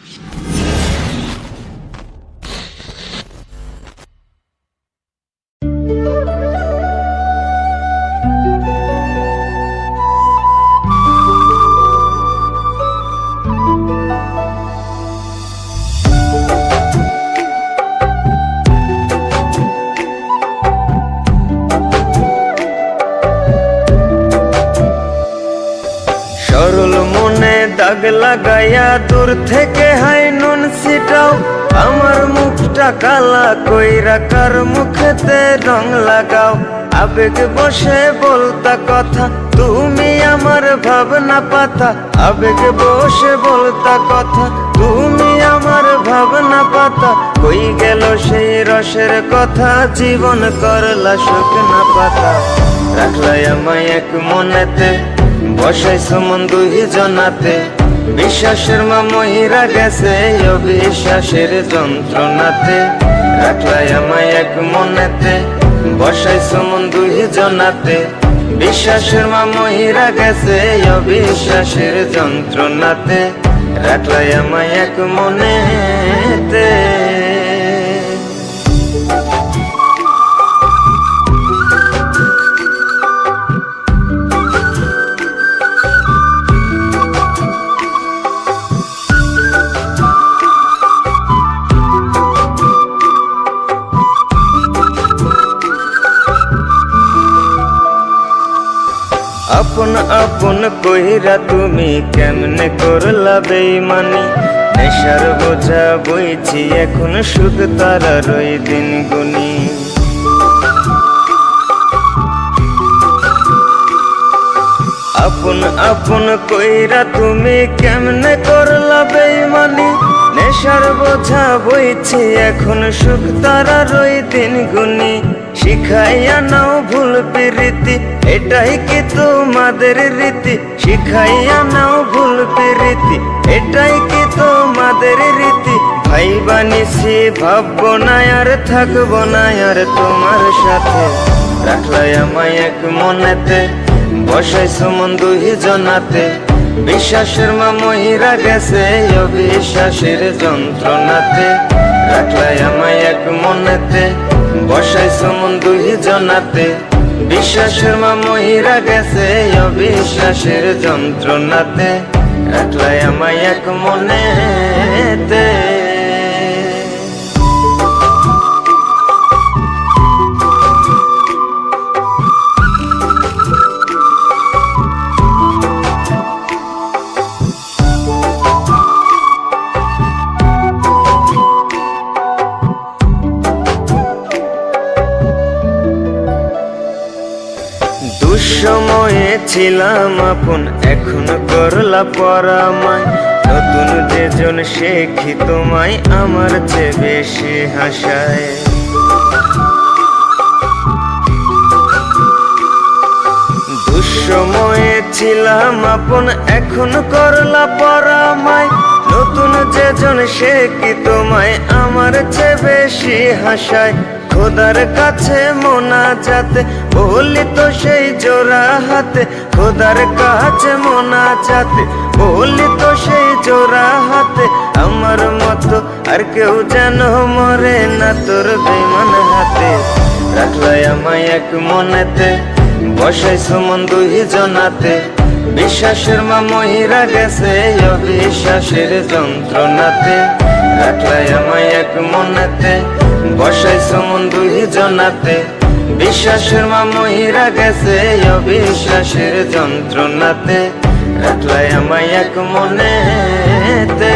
সরল মনে দাগ লাগাইয়া দূর থেকে হাই নুন ছিটাও, আমার মুখটা কালা কইরা কার মুখেতে রং লাগাও। আবেগ বসে বলতা কথা, তুমি আমার ভাবনা পাতা। আবেগ বসে বলতা কথা, তুমি আমার ভাবনা পাতা। কই গেল সেই রসের কথা, জীবন করলা শুকনা পাতা। রাখলাই আমায় এক মনেতে, বসাইছো মন দুই জনাতে। বিশ্বাসের মা মহিরা গেছে অবিশ্বাসের যন্ত্রণাতে। রাখলাই আমায় এক মনেতে, বসাইছো মন দুই জনাতে। বিশ্বাসের মা মহিরা গেছে অবিশ্বাসের যন্ত্রণাতে। রাখলাই আমায় এক মনেতে। আপন আপন কইরা তুমি কেমনে করলা বেইমানি। নেশার বোঝা বইছি এখন সুখ তারার ওই দিন গুনি। আপন আপন কইরা তুমি কেমনে করলা বেইমানি। নেশার বোঝা বইছি এখন সুখ তারার ওই দিন গুনি। শিখাইয়া নাও ভুল প্রীতি, এটাই কি তোমাদের রীতি। শিখাইয়া নাও ভুল প্রীতি, এটাই কি তোমাদের রীতি। ভাই বানিছি ভাববো না আর থাকবো না আর তোমার সাথে। রাখলাই আমায় এক মনেতে, বসাইছো মন দুই জনাতে। বিশ্বাসের মা মহিরা গেছে অবিশ্বাসের যন্ত্রণাতে। রাখলাই আমায় এক মনেতে, বসাইছো মন দুই জনাতে। বিশ্বাসের মা মহিরা গেছে অবিশ্বাসের যন্ত্রণাতে। রাখলাই আমায় এক মনেতে। দুঃসময়ে ছিলাম আপন, এখন করলা পরামায়। নতুন যেজন শেখি তোমায় আমার চেয়ে বেশি হাসায়। দুঃসময়ে ছিলাম আপন, এখন করলা পরামায়। নতুন যেজন শেখি তোমায় আমার চেয়ে বেশি হাসায়। খোদার কাছে মোনাজাতে বলি তো সেই জোড়া হাতে। খোদার কাছে মোনাজাতে বলি তো সেই জোড়া হাতে। আমার মতো আর কেউ যেন মরে না তোর বেমান হাতে। রাখলাই আমায় এক মনেতে, বসাইছো মন দুই জনাতে। বিশ্বাসের মা মহিরা গেছে অবিশ্বাসের যন্ত্রণাতে। রাখলাই আমায় এক মনেতে, বসাইছো মন দুই জনাতে। বিশ্বাসের মা মহিরা গেছে অবিশ্বাসের যন্ত্রণাতে। রাখলাই আমায় এক মনেতে।